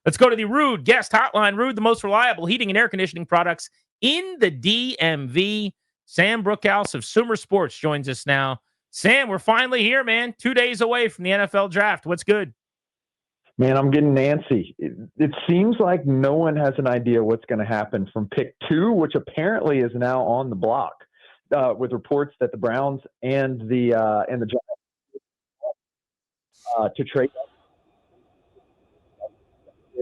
Let's go to the Rude guest hotline. Rude, the most reliable heating and air conditioning products in the DMV. Sam Bruchhaus of Shamar Sports joins us now. Sam, we're finally here, man. 2 days away from the NFL draft. What's good? Man, I'm getting antsy. It seems like no one has an idea what's going to happen from pick 2, which apparently is now on the block, with reports that the Browns and the Giants to trade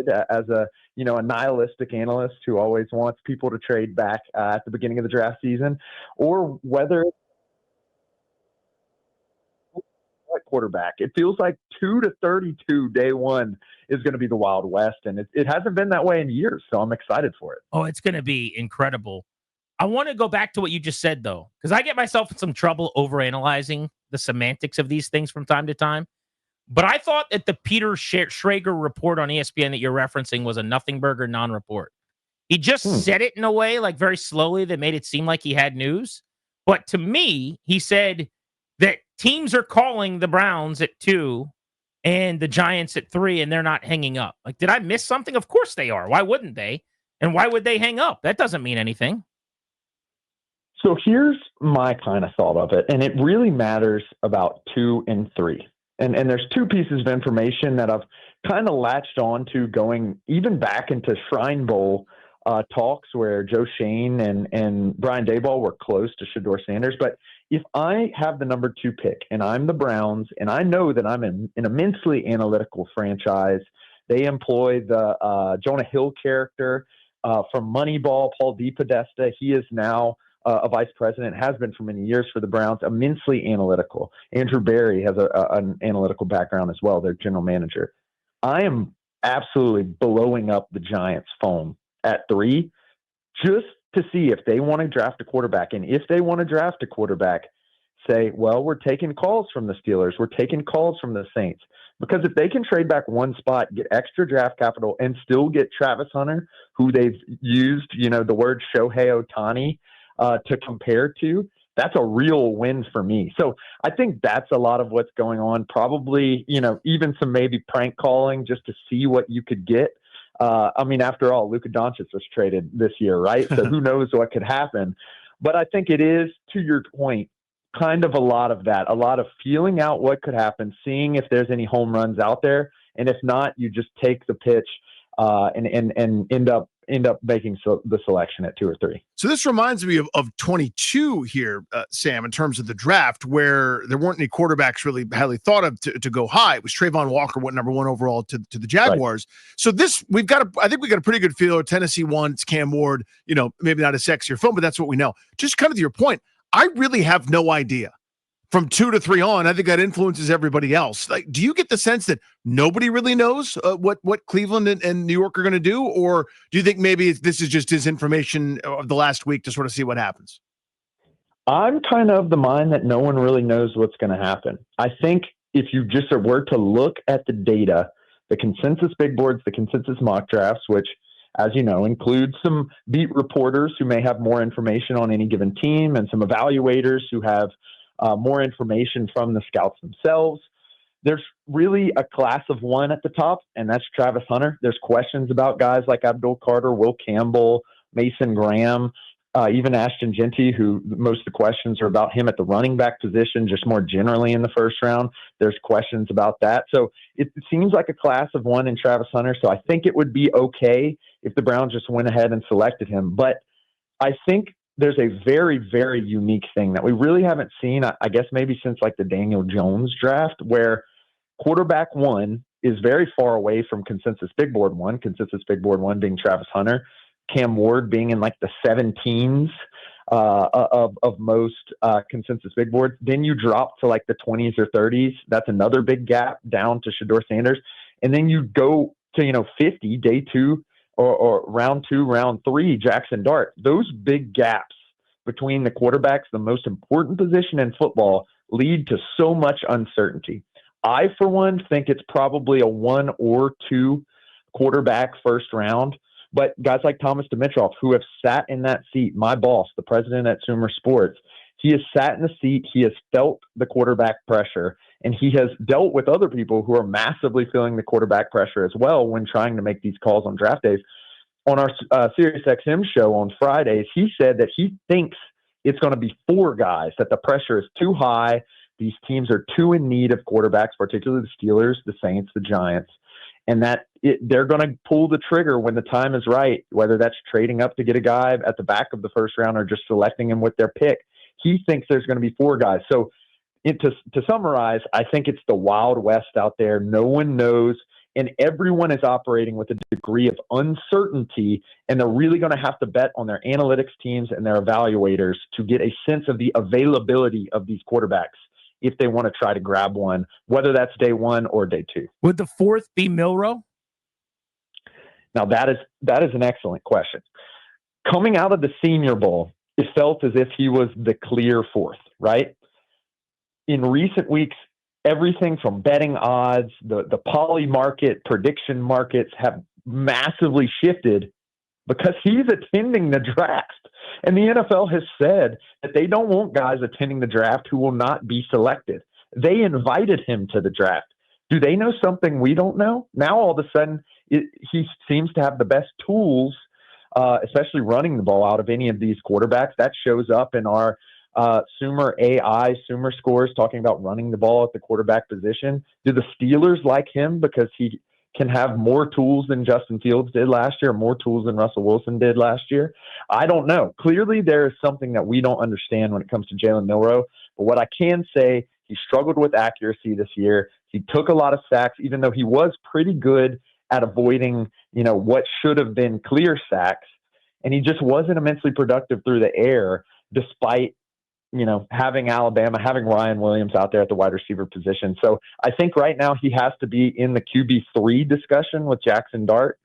as a nihilistic analyst who always wants people to trade back at the beginning of the draft season, or whether quarterback. It feels like 2 to 32 day one is going to be the Wild West, and it hasn't been that way in years, so I'm excited for it. Oh, it's going to be incredible. I want to go back to what you just said, though, because I get myself in some trouble overanalyzing the semantics of these things from time to time. But I thought that the Peter Schrager report on ESPN that you're referencing was a nothing burger non-report. He just said it in a way, like very slowly, that made it seem like he had news. But to me, he said that teams are calling the Browns at 2 and the Giants at 3, and they're not hanging up. Like, did I miss something? Of course they are. Why wouldn't they? And why would they hang up? That doesn't mean anything. So here's my kind of thought of it, and it really matters about 2 and 3. And there's 2 pieces of information that I've kind of latched on to going even back into Shrine Bowl talks where Joe Shane and Brian Daboll were close to Shedeur Sanders. But if I have the number 2 pick and I'm the Browns and I know that I'm an immensely analytical franchise, they employ the Jonah Hill character from Moneyball, Paul DePodesta. He is now a vice president, has been for many years for the Browns, immensely analytical. Andrew Berry has an analytical background as well, their general manager. I am absolutely blowing up the Giants' phone at 3 just to see if they want to draft a quarterback. And if they want to draft a quarterback, say, well, we're taking calls from the Steelers. We're taking calls from the Saints. Because if they can trade back one spot, get extra draft capital, and still get Travis Hunter, who they've used, the word Shohei Ohtani to compare to, that's a real win for me. So I think that's a lot of what's going on. Probably, even some maybe prank calling just to see what you could get. After all, Luka Doncic was traded this year, right? So who knows what could happen. But I think it is, to your point, kind of a lot of that, a lot of feeling out what could happen, seeing if there's any home runs out there. And if not, you just take the pitch and end up making the selection at 2 or 3. So this reminds me of 22 here, Sam, in terms of the draft, where there weren't any quarterbacks really highly thought of to go high. It was Trayvon Walker went number 1 overall to the Jaguars. Right. So this, I think we got a pretty good feel. Tennessee won. It's Cam Ward, maybe not a sexier film, but that's what we know. Just kind of to your point, I really have no idea. From 2 to 3 on, I think that influences everybody else. Like, do you get the sense that nobody really knows what Cleveland and New York are going to do? Or do you think maybe this is just his information of the last week to sort of see what happens? I'm kind of the mind that no one really knows what's going to happen. I think if you just were to look at the data, the consensus big boards, the consensus mock drafts, which, as you know, includes some beat reporters who may have more information on any given team and some evaluators who have more information from the scouts themselves. There's really a class of 1 at the top, and that's Travis Hunter. There's questions about guys like Abdul Carter, Will Campbell, Mason Graham, even Ashton Genty, who most of the questions are about him at the running back position, just more generally in the first round. There's questions about that. So it seems like a class of 1 in Travis Hunter. So I think it would be okay if the Browns just went ahead and selected him. But I think there's a very, very unique thing that we really haven't seen, I guess maybe since like the Daniel Jones draft, where quarterback 1 is very far away from consensus big board 1 being Travis Hunter, Cam Ward being in like the 17s of most consensus big boards. Then you drop to like the 20s or 30s. That's another big gap down to Shedeur Sanders. And then you go to, 50, day 2, or round 2, round 3, Jackson Dart. Those big gaps between the quarterbacks, the most important position in football, lead to so much uncertainty. I, for one, think it's probably a 1 or 2 quarterback first round. But guys like Thomas Dimitroff, who have sat in that seat, my boss, the president at Shamar Sports, he has sat in the seat. He has felt the quarterback pressure. And he has dealt with other people who are massively feeling the quarterback pressure as well when trying to make these calls on draft days. On our SiriusXM show on Fridays, he said that he thinks it's going to be 4 guys, that the pressure is too high. These teams are too in need of quarterbacks, particularly the Steelers, the Saints, the Giants, and that they're going to pull the trigger when the time is right, whether that's trading up to get a guy at the back of the first round or just selecting him with their pick. He thinks there's going to be 4 guys. So to summarize, I think it's the Wild West out there. No one knows, and everyone is operating with a degree of uncertainty, and they're really going to have to bet on their analytics teams and their evaluators to get a sense of the availability of these quarterbacks if they want to try to grab one, whether that's day 1 or day 2. Would the 4th be Milroe? Now, that is an excellent question. Coming out of the Senior Bowl, it felt as if he was the clear 4th, right? In recent weeks, everything from betting odds, the poly market, prediction markets have massively shifted because he's attending the draft. And the NFL has said that they don't want guys attending the draft who will not be selected. They invited him to the draft. Do they know something we don't know? Now, all of a sudden, he seems to have the best tools, especially running the ball, out of any of these quarterbacks. That shows up in our Sumer scores talking about running the ball at the quarterback position. Do the Steelers like him because he can have more tools than Justin Fields did last year, more tools than Russell Wilson did last year? I don't know. Clearly, there is something that we don't understand when it comes to Jalen Milroe. But what I can say, he struggled with accuracy this year. He took a lot of sacks, even though he was pretty good at avoiding, what should have been clear sacks. And he just wasn't immensely productive through the air, despite having Alabama, having Ryan Williams out there at the wide receiver position. So I think right now he has to be in the QB3 discussion with Jackson Dart,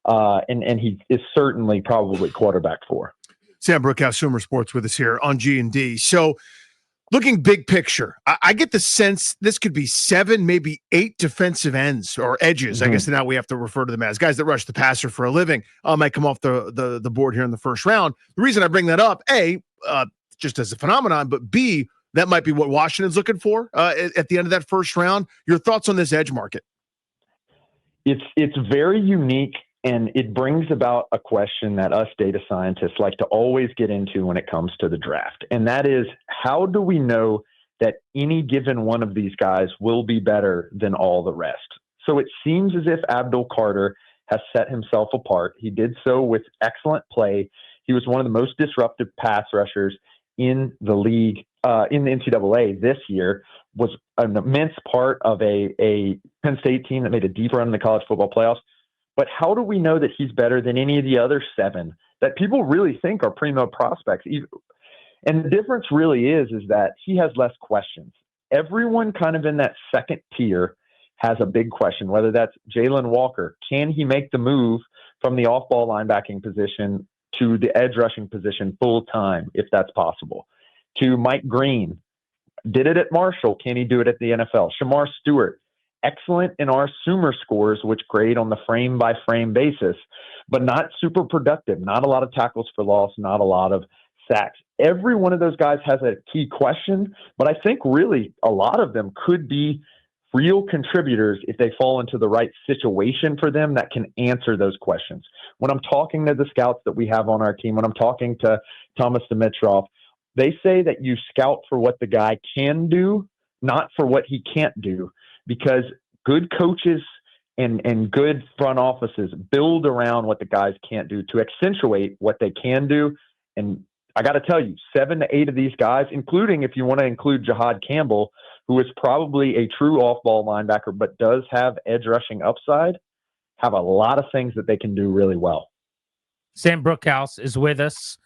and he is certainly probably quarterback 4. Sam Bruchhaus, Sumer Sports, with us here on G&D. So looking big picture, I get the sense this could be 7, maybe 8 defensive ends or edges. Mm-hmm. I guess now we have to refer to them as guys that rush the passer for a living. Might come off the board here in the first round. The reason I bring that up, just as a phenomenon, but B, that might be what Washington's looking for at the end of that first round. Your thoughts on this edge market? It's very unique, and it brings about a question that us data scientists like to always get into when it comes to the draft. And that is, how do we know that any given one of these guys will be better than all the rest? So it seems as if Abdul Carter has set himself apart. He did so with excellent play. He was one of the most disruptive pass rushers in the league, in the NCAA this year, was an immense part of a Penn State team that made a deep run in the college football playoffs. But how do we know that he's better than any of the other 7 that people really think are primo prospects? And the difference really is that he has less questions. Everyone kind of in that second tier has a big question, whether that's Jalen Walker. Can he make the move from the off-ball linebacking position to the edge rushing position full time, if that's possible? To Mike Green, did it at Marshall. Can he do it at the NFL? Shamar Stewart, excellent in our Sumer scores, which grade on the frame by frame basis, but not super productive. Not a lot of tackles for loss, not a lot of sacks. Every one of those guys has a key question, but I think really a lot of them could be real contributors if they fall into the right situation for them that can answer those questions. When I'm talking to the scouts that we have on our team, when I'm talking to Thomas Dimitroff, they say that you scout for what the guy can do, not for what he can't do, because good coaches and good front offices build around what the guys can't do to accentuate what they can do. And I got to tell you, 7 to 8 of these guys, including if you want to include Jahad Campbell, who is probably a true off-ball linebacker but does have edge rushing upside, have a lot of things that they can do really well. Sam Bruchhaus is with us,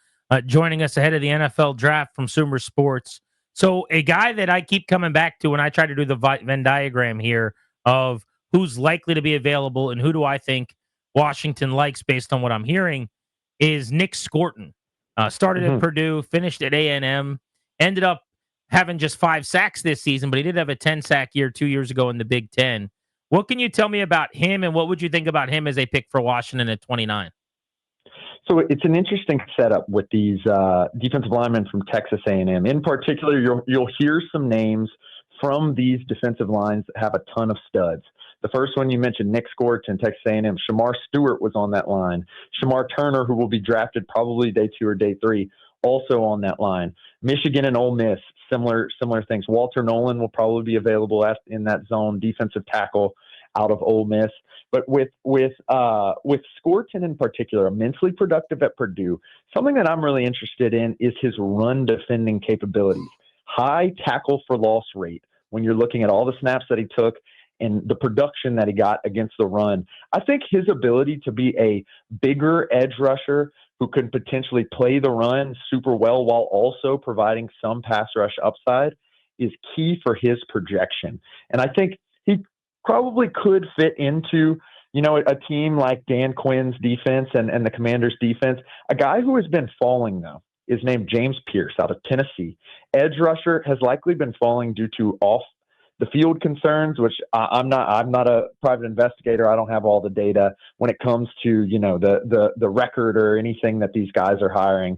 joining us ahead of the NFL draft from Sumer Sports. So a guy that I keep coming back to when I try to do the Venn diagram here of who's likely to be available and who do I think Washington likes based on what I'm hearing is Nick Scorton. Started at Purdue, finished at A&M, ended up having just 5 sacks this season, but he did have a 10-sack year 2 years ago in the Big Ten. What can you tell me about him, and what would you think about him as a pick for Washington at 29? So it's an interesting setup with these defensive linemen from Texas A&M. In particular, you'll hear some names from these defensive lines that have a ton of studs. The first one you mentioned, Nick Scorton, Texas A&M. Shamar Stewart was on that line. Shamar Turner, who will be drafted probably day 2 or day 3, also on that line. Michigan and Ole Miss, similar things. Walter Nolan will probably be available in that zone, defensive tackle out of Ole Miss. But with Scorton in particular, immensely productive at Purdue, something that I'm really interested in is his run defending capabilities. High tackle for loss rate when you're looking at all the snaps that he took and the production that he got against the run. I think his ability to be a bigger edge rusher who could potentially play the run super well while also providing some pass rush upside is key for his projection. And I think he probably could fit into, a team like Dan Quinn's defense and the Commanders' defense. A guy who has been falling, though, is named James Pierce out of Tennessee. Edge rusher has likely been falling due to off the field concerns, which I'm not a private investigator. I don't have all the data when it comes to, the record or anything that these guys are hiring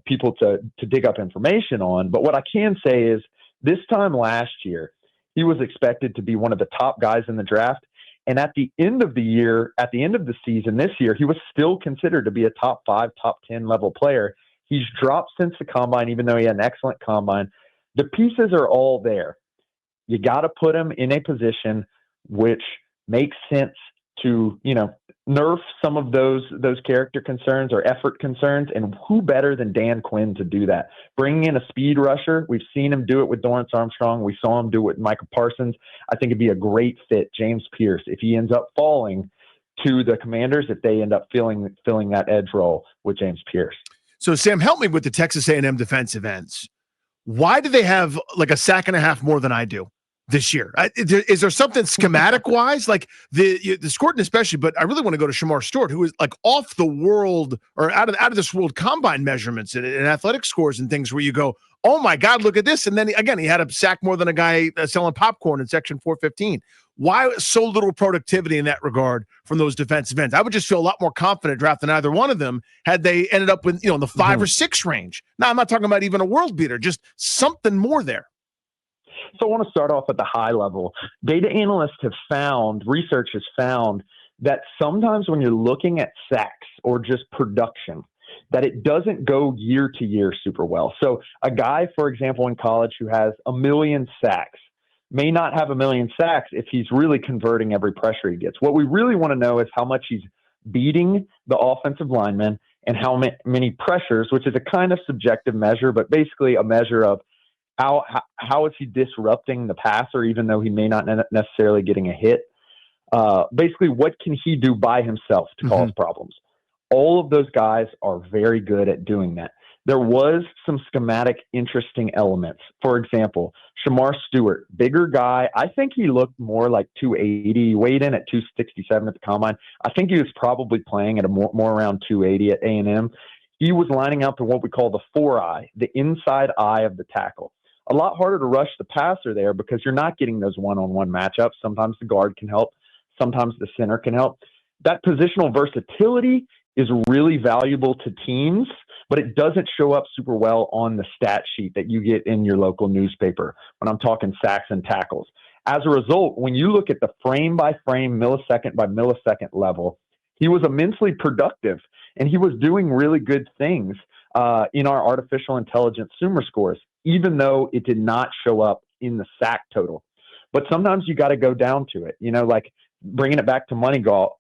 people to dig up information on. But what I can say is this time last year, he was expected to be one of the top guys in the draft. And at the end of the season this year, he was still considered to be a top 5, top 10 level player. He's dropped since the combine, even though he had an excellent combine. The pieces are all there. You got to put him in a position which makes sense to, nerf some of those character concerns or effort concerns. And who better than Dan Quinn to do that? Bringing in a speed rusher. We've seen him do it with Dorrance Armstrong. We saw him do it with Michael Parsons. I think it'd be a great fit. James Pierce, if he ends up falling to the Commanders, if they end up filling that edge role with James Pierce. So Sam, help me with the Texas A&M defensive ends. Why do they have like a sack and a half more than I do this year? Is there something schematic wise, like the Scorton especially? But I really want to go to Shamar Stewart, who is like off the world or out of this world combine measurements and athletic scores and things where you go, oh my God, look at this. And then he had a sack more than a guy selling popcorn in section 415. Why so little productivity in that regard from those defensive ends? I would just feel a lot more confident drafting either one of them had they ended up with, in the 5 or 6 range. Now, I'm not talking about even a world beater, just something more there. So I want to start off at the high level. Data analysts research has found that sometimes when you're looking at sacks or just production, that it doesn't go year to year super well. So a guy, for example, in college who has 1 million sacks may not have 1 million sacks if he's really converting every pressure he gets. What we really want to know is how much he's beating the offensive linemen and how many pressures, which is a kind of subjective measure, but basically a measure of how is he disrupting the passer, even though he may not necessarily getting a hit. Basically, what can he do by himself to cause problems? All of those guys are very good at doing that. There was some schematic interesting elements. For example, Shamar Stewart, bigger guy. I think he looked more like 280, weighed in at 267 at the combine. I think he was probably playing at a more around 280 at A&M. He was lining up in what we call the 4-eye, the inside eye of the tackle. A lot harder to rush the passer there because you're not getting those one-on-one matchups. Sometimes the guard can help. Sometimes the center can help. That positional versatility is really valuable to teams, but it doesn't show up super well on the stat sheet that you get in your local newspaper when I'm talking sacks and tackles. As a result, when you look at the frame by frame, millisecond by millisecond level, he was immensely productive and he was doing really good things in our artificial intelligence Sumer scores, even though it did not show up in the sack total. But sometimes you got to go down to it, like bringing it back to Moneyball.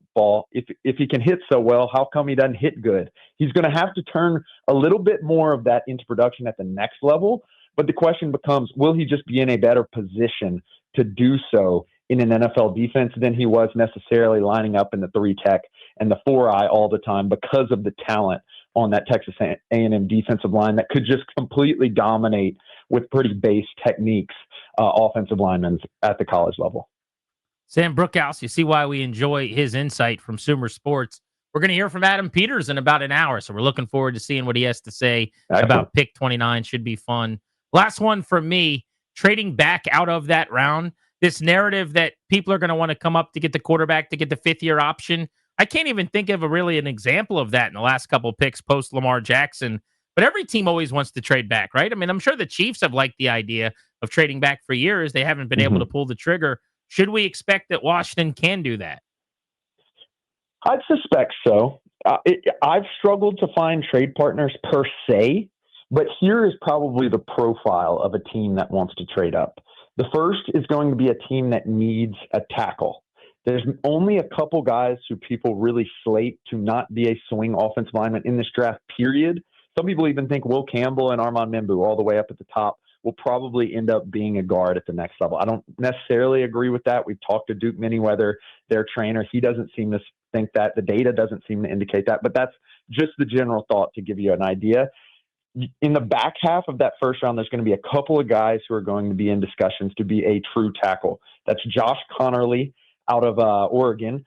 If he can hit so well, how come he doesn't hit good? He's going to have to turn a little bit more of that into production at the next level. But the question becomes, will he just be in a better position to do so in an NFL defense than he was necessarily lining up in the 3-tech and the 4-eye all the time because of the talent on that Texas A&M defensive line that could just completely dominate with pretty base techniques offensive linemen at the college level. Sam Bruchhaus, you see why we enjoy his insight from Sumer Sports. We're going to hear from Adam Peters in about an hour, so we're looking forward to seeing what he has to say about pick 29. Should be fun. Last one from me, trading back out of that round, this narrative that people are going to want to come up to get the quarterback, to get the 5th-year option. I can't even think of an example of that in the last couple of picks post Lamar Jackson, but every team always wants to trade back, right? I mean, I'm sure the Chiefs have liked the idea of trading back for years. They haven't been able to pull the trigger. Should we expect that Washington can do that? I'd suspect so. I've struggled to find trade partners per se, but here is probably the profile of a team that wants to trade up. The first is going to be a team that needs a tackle. There's only a couple guys who people really slate to not be a swing offensive lineman in this draft, period. Some people even think Will Campbell and Armand Membu all the way up at the top will probably end up being a guard at the next level. I don't necessarily agree with that. We've talked to Duke Manyweather, their trainer. He doesn't seem to think that. The data doesn't seem to indicate that, but that's just the general thought to give you an idea. In the back half of that first round, there's going to be a couple of guys who are going to be in discussions to be a true tackle. That's Josh Connerly out of Oregon,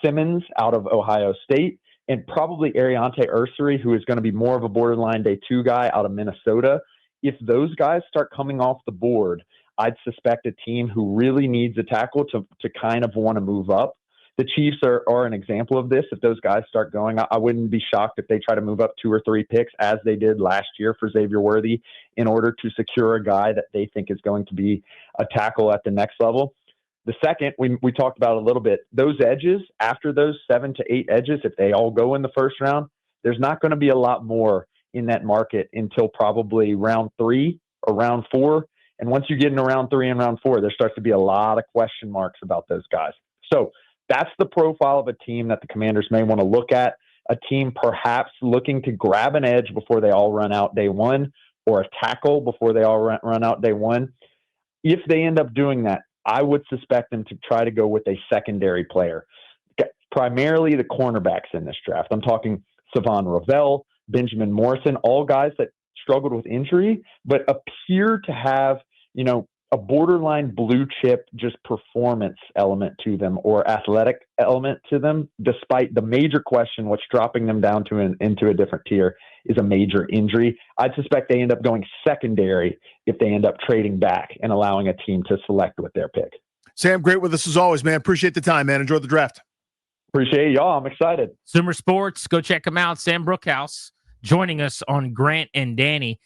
Simmons out of Ohio State, and probably Ariante Ursary, who is going to be more of a borderline day two guy out of Minnesota. If those guys start coming off the board, I'd suspect a team who really needs a tackle to kind of want to move up. The Chiefs are an example of this. If those guys start going, I wouldn't be shocked if they try to move up 2 or 3 picks, as they did last year for Xavier Worthy, in order to secure a guy that they think is going to be a tackle at the next level. The second, we talked about a little bit, those edges, after those 7 to 8 edges, if they all go in the first round, there's not going to be a lot more in that market until probably round 3 or round 4. And once you get into round 3 and round 4, there starts to be a lot of question marks about those guys. So that's the profile of a team that the Commanders may want to look at, a team perhaps looking to grab an edge before they all run out day one, or a tackle before they all run out day one. If they end up doing that, I would suspect them to try to go with a secondary player, primarily the cornerbacks in this draft. I'm talking Savon Ravel, Benjamin Morrison, all guys that struggled with injury, but appear to have, a borderline blue chip, just performance element to them or athletic element to them, despite the major question, what's dropping them down to into a different tier is a major injury. I'd suspect they end up going secondary if they end up trading back and allowing a team to select with their pick. Sam, great with us as always, man. Appreciate the time, man. Enjoy the draft. Appreciate y'all. I'm excited. Sumer Sports, go check them out. Sam Bruchhaus joining us on Grant and Danny.